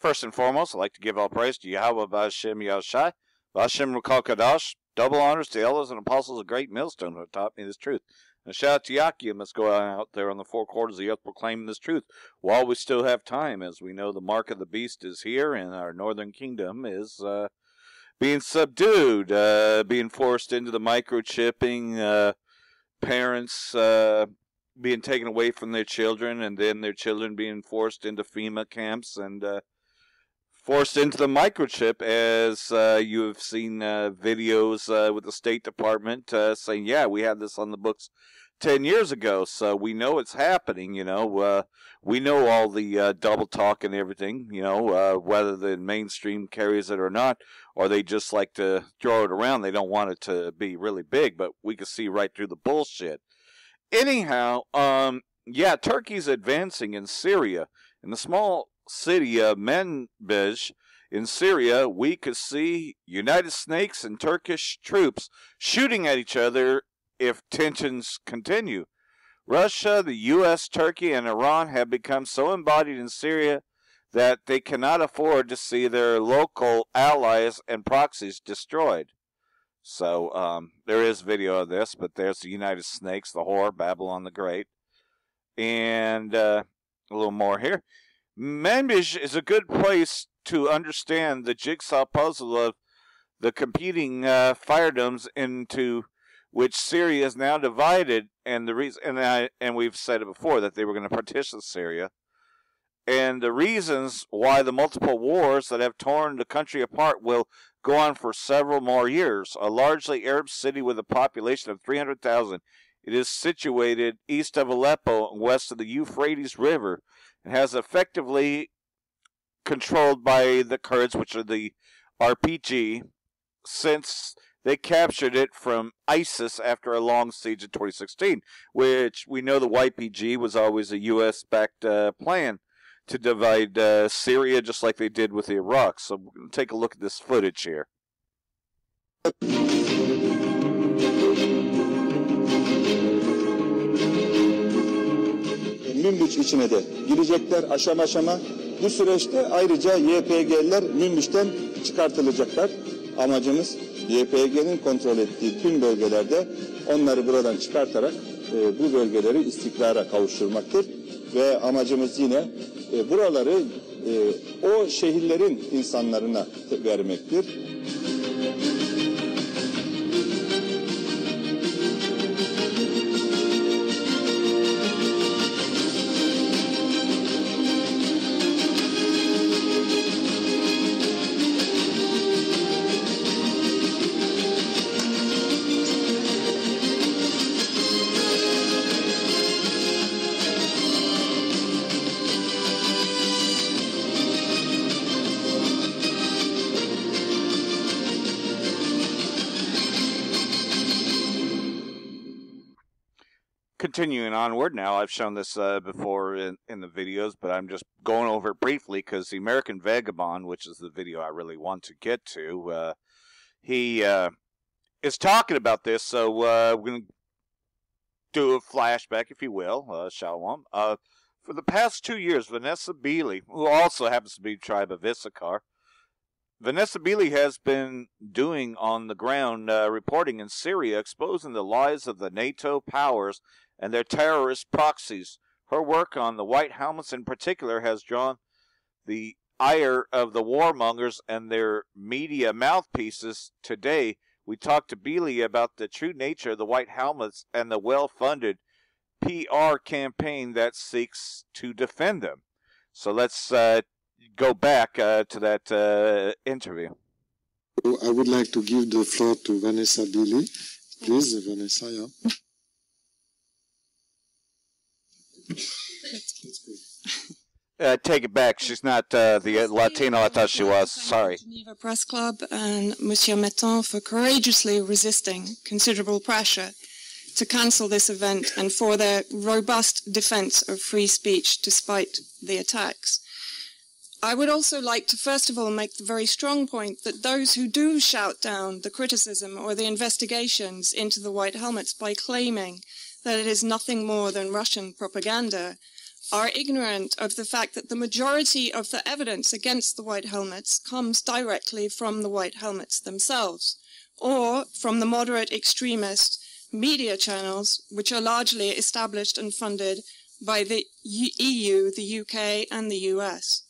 First and foremost, I'd like to give all praise to Yahweh Ba'Shem Yahushai, Ba'Shem Rukal Kadash, double honors to elders and apostles of Great Millstone who have taught me this truth. And a shout out to Yakia must go out there on the four quarters of the earth proclaiming this truth while we still have time, as we know the mark of the beast is here and our northern kingdom is being subdued, being forced into the microchipping, parents being taken away from their children, and then their children being forced into FEMA camps and forced into the microchip, as you have seen videos with the State Department saying, yeah, we had this on the books 10 years ago, so we know it's happening, you know. We know all the double talk and everything, you know, whether the mainstream carries it or not, or they just like to throw it around. They don't want it to be really big, but we can see right through the bullshit. Anyhow, yeah, Turkey's advancing in Syria. In the small city of Manbij in Syria, we could see United Snakes and Turkish troops shooting at each other if tensions continue. Russia, the U.S., Turkey, and Iran have become so embodied in Syria that they cannot afford to see their local allies and proxies destroyed. So, there is video of this, but there's the United Snakes, the whore, Babylon the Great. And a little more here. Manbij is a good place to understand the jigsaw puzzle of the competing firedoms into which Syria is now divided, and the reason, and we've said it before that they were going to partition Syria, and the reasons why the multiple wars that have torn the country apart will go on for several more years. A largely Arab city with a population of 300,000, it is situated east of Aleppo and west of the Euphrates River. It has effectively controlled by the Kurds, which are the RPG, since they captured it from ISIS after a long siege in 2016, which we know the YPG was always a U.S.-backed plan to divide Syria, just like they did with Iraq. So we're going to take a look at this footage here. Münbiç içine de girecekler aşama aşama. Bu süreçte ayrıca YPG'ler Münbiç'ten çıkartılacaklar. Amacımız YPG'nin kontrol ettiği tüm bölgelerde onları buradan çıkartarak bu bölgeleri istikrara kavuşturmaktır. Ve amacımız yine buraları o şehirlerin insanlarına vermektir. Continuing onward now, I've shown this before in the videos, but I'm just going over it briefly because the American Vagabond, which is the video I really want to get to, he is talking about this, so we're going to do a flashback, if you will, Shalom. For the past 2 years, Vanessa Beeley, who also happens to be tribe of Issachar, Vanessa Beeley has been doing on the ground reporting in Syria, exposing the lies of the NATO powers and their terrorist proxies. Her work on the White Helmets in particular has drawn the ire of the warmongers and their media mouthpieces. Today, we talked to Beeley about the true nature of the White Helmets and the well-funded PR campaign that seeks to defend them. So let's go back to that interview. I would like to give the floor to Vanessa Beeley. Please, Vanessa, yeah. Take it back. She's not the Latino I thought she was. Sorry. Geneva Press Club and Monsieur Metton for courageously resisting considerable pressure to cancel this event and for their robust defense of free speech despite the attacks. I would also like to first of all make the very strong point that those who do shout down the criticism or the investigations into the White Helmets by claiming that it is nothing more than Russian propaganda are ignorant of the fact that the majority of the evidence against the White Helmets comes directly from the White Helmets themselves, or from the moderate extremist media channels, which are largely established and funded by the EU, the UK, and the US,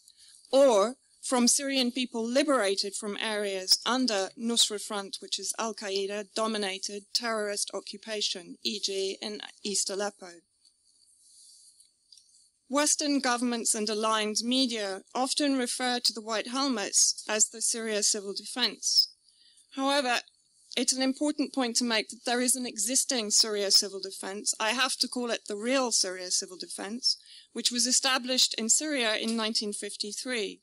or from Syrian people liberated from areas under Nusra Front, which is Al-Qaeda-dominated terrorist occupation, e.g. in East Aleppo. Western governments and aligned media often refer to the White Helmets as the Syria Civil Defense. However, it's an important point to make that there is an existing Syria Civil Defense. I have to call it the real Syria Civil Defense, which was established in Syria in 1953.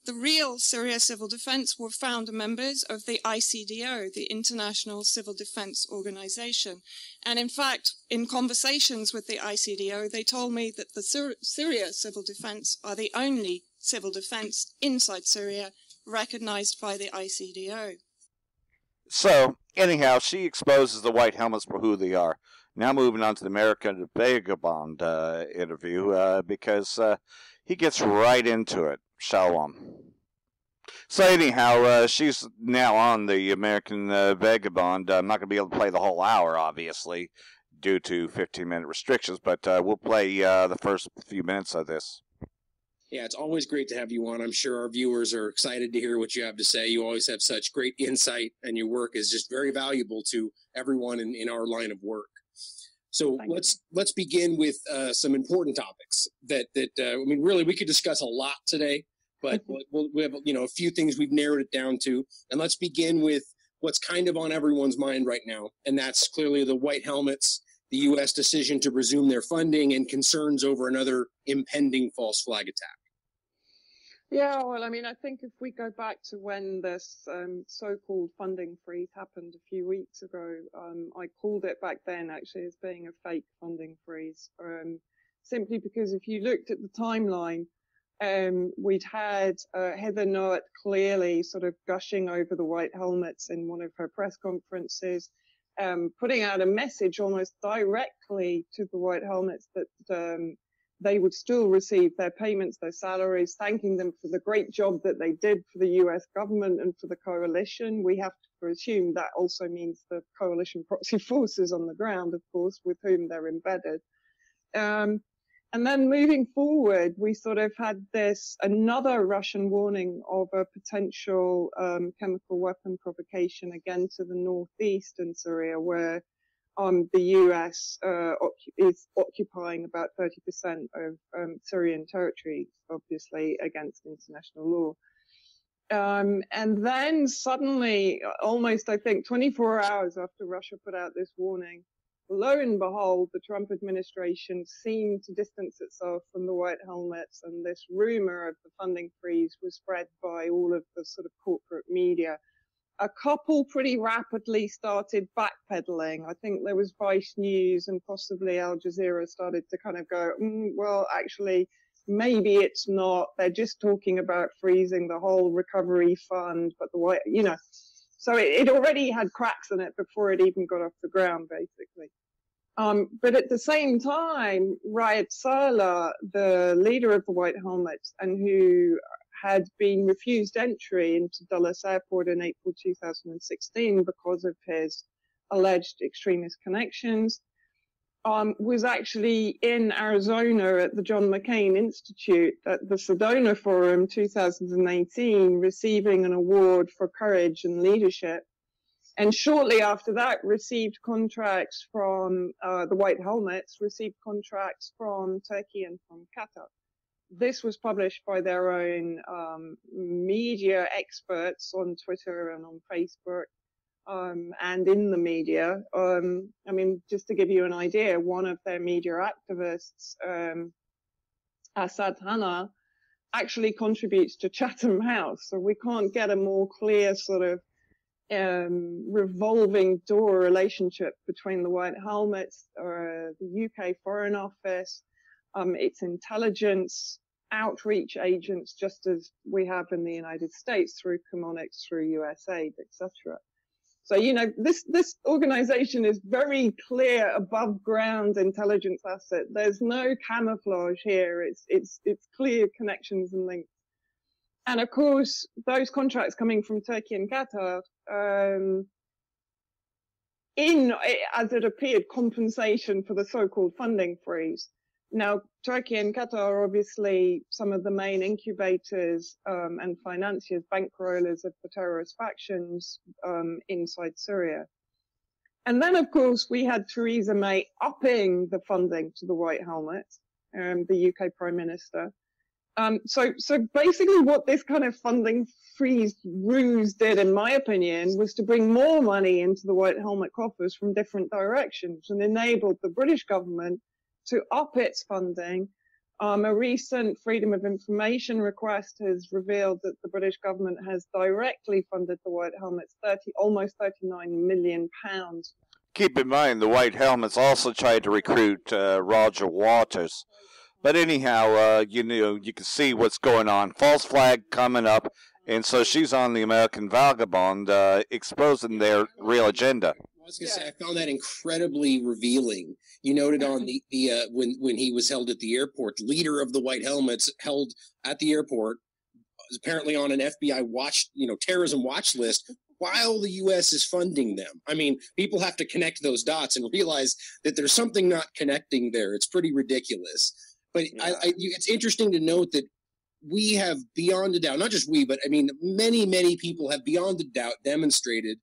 The real Syria Civil Defense were founder members of the ICDO, the International Civil Defense Organization. And in fact, in conversations with the ICDO, they told me that the Syria Civil Defense are the only civil defense inside Syria recognized by the ICDO. So, anyhow, she exposes the White Helmets for who they are. Now moving on to the American Vagabond interview, because he gets right into it. Shalom. So anyhow, she's now on the American Vagabond. I'm not going to be able to play the whole hour, obviously, due to 15-minute restrictions, but we'll play the first few minutes of this. Yeah, it's always great to have you on. I'm sure our viewers are excited to hear what you have to say. You always have such great insight, and your work is just very valuable to everyone in our line of work. So let's begin with some important topics that I mean, really, we could discuss a lot today, but we have a few things we've narrowed it down to, and let's begin with what's kind of on everyone's mind right now, and that's clearly the White Helmets, the U.S. decision to resume their funding, and concerns over another impending false flag attack. Yeah, well, I mean, I think if we go back to when this so-called funding freeze happened a few weeks ago, I called it back then actually as being a fake funding freeze, simply because if you looked at the timeline, we'd had Heather Nauert clearly sort of gushing over the White Helmets in one of her press conferences, putting out a message almost directly to the White Helmets that they would still receive their payments, their salaries, thanking them for the great job that they did for the US government and for the coalition. We have to assume that also means the coalition proxy forces on the ground, of course, with whom they're embedded. And then moving forward, we sort of had another Russian warning of a potential chemical weapon provocation again to the northeast in Syria, where the US is occupying about 30% of Syrian territory, obviously against international law. And then suddenly, almost I think 24 hours after Russia put out this warning, lo and behold, the Trump administration seemed to distance itself from the White Helmets, and this rumor of the funding freeze was spread by all of the sort of corporate media. A couple pretty rapidly started backpedaling. I think there was Vice News and possibly Al Jazeera started to kind of go, well, actually, maybe it's not. They're just talking about freezing the whole recovery fund, but the White, so it already had cracks in it before it even got off the ground, basically. But at the same time, Raed Saleh, the leader of the White Helmets, and who had been refused entry into Dulles Airport in April 2016 because of his alleged extremist connections, was actually in Arizona at the John McCain Institute at the Sedona Forum 2018, receiving an award for courage and leadership. And shortly after that, received contracts from the White Helmets, received contracts from Turkey and from Qatar. This was published by their own media experts on Twitter and on Facebook, and in the media. I mean, just to give you an idea, one of their media activists, Asad Hanna, actually contributes to Chatham House. So we can't get a more clear sort of revolving door relationship between the White Helmets, the UK Foreign Office, its intelligence, outreach agents, just as we have in the United States through Comonix, through USAID, etc. So, you know, this organization is very clear above ground intelligence asset. There's no camouflage here. It's clear connections and links. And of course, those contracts coming from Turkey and Qatar, as it appeared, compensation for the so-called funding freeze. Now, Turkey and Qatar are obviously some of the main incubators and financiers, bankrollers of the terrorist factions inside Syria. And then, of course, we had Theresa May upping the funding to the White Helmet, the UK Prime Minister. So basically what this kind of funding freeze ruse did, in my opinion, was to bring more money into the White Helmet coffers from different directions and enabled the British government to up its funding. A recent Freedom of Information request has revealed that the British government has directly funded the White Helmets almost £39 million. Keep in mind, the White Helmets also tried to recruit Roger Waters. But anyhow, you can see what's going on. False flag coming up, and so she's on the American Vagabond, exposing their real agenda. I was going to say, I found that incredibly revealing. You noted on the when he was held at the airport, the leader of the White Helmets held at the airport, was apparently on an FBI terrorism watch list while the U.S. is funding them. I mean, people have to connect those dots and realize that there's something not connecting there. It's pretty ridiculous. But it's interesting to note that we have beyond a doubt, not just we, but I mean, many, many people have beyond a doubt demonstrated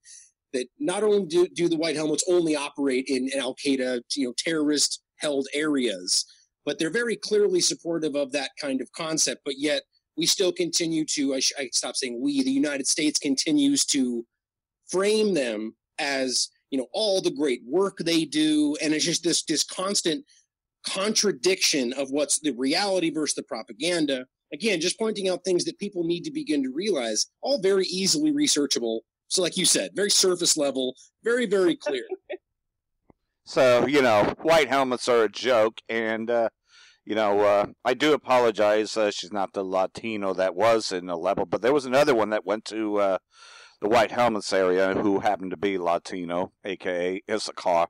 that not only do the White Helmets only operate in Al-Qaeda, terrorist-held areas, but they're very clearly supportive of that kind of concept. But yet we still continue to, I stop saying we, the United States continues to frame them as, all the great work they do. And it's just this constant contradiction of what's the reality versus the propaganda. Again, just pointing out things that people need to begin to realize, all very easily researchable. So like you said, very surface level, very, very clear. So, White Helmets are a joke, and, I do apologize. She's not the Latino that was in the level, but there was another one that went to the White Helmets area who happened to be Latino, a.k.a. Issachar,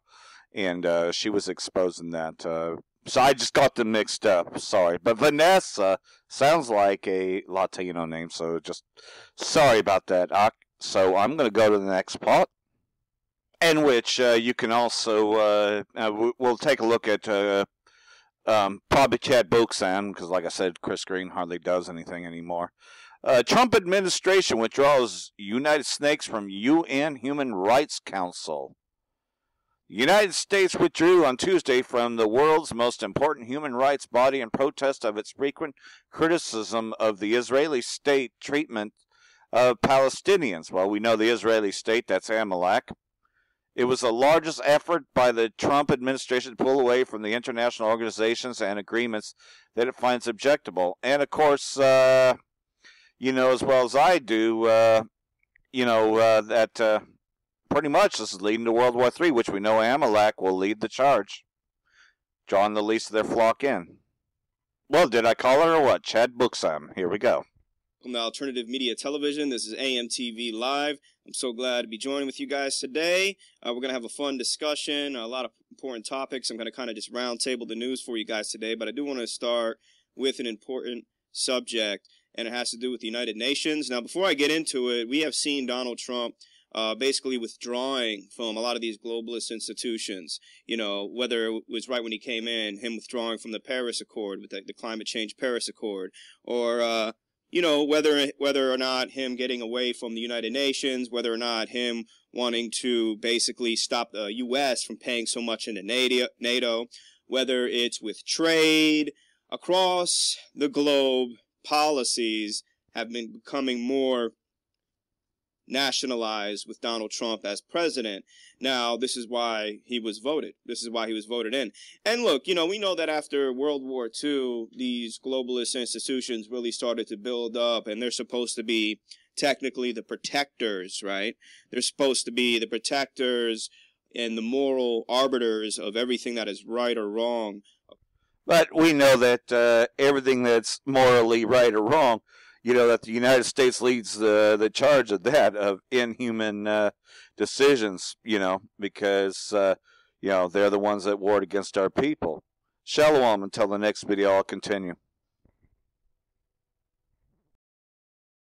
and she was exposing that. So I just got them mixed up, sorry. But Vanessa sounds like a Latino name, so just sorry about that. So I'm going to go to the next part, in which you can also, we'll take a look at probably Chad Booksan, because like I said, Chris Green hardly does anything anymore. Trump administration withdraws United Snakes from UN Human Rights Council. The United States withdrew on Tuesday from the world's most important human rights body in protest of its frequent criticism of the Israeli state treatment of Palestinians. Well, we know the Israeli state, that's Amalek. It was the largest effort by the Trump administration to pull away from the international organizations and agreements that it finds objectable. And, of course, as well as I do, that pretty much this is leading to World War III, which we know Amalek will lead the charge, drawing the least of their flock in. Well, did I call her or what? Chad Booksam. Here we go. Welcome to Alternative Media Television. This is AMTV Live. I'm so glad to be joining with you guys today. We're going to have a fun discussion, a lot of important topics. I'm going to kind of just round table the news for you guys today, but I do want to start with an important subject, and it has to do with the United Nations. Now, before I get into it, we have seen Donald Trump basically withdrawing from a lot of these globalist institutions, whether it was right when he came in, him withdrawing from the Paris Accord, with the climate change Paris Accord, or, whether or not him getting away from the United Nations, whether or not him wanting to basically stop the U.S. from paying so much into NATO, whether it's with trade, across the globe, policies have been becoming more nationalized with Donald Trump as president. Now, this is why he was voted. This is why he was voted in. And look, we know that after World War II, these globalist institutions really started to build up, and they're supposed to be technically the protectors, right? They're supposed to be the protectors and the moral arbiters of everything that is right or wrong. But we know that everything that's morally right or wrong, that the United States leads the charge of that, of inhuman decisions, because, they're the ones that warred against our people. Shalom, until the next video, I'll continue.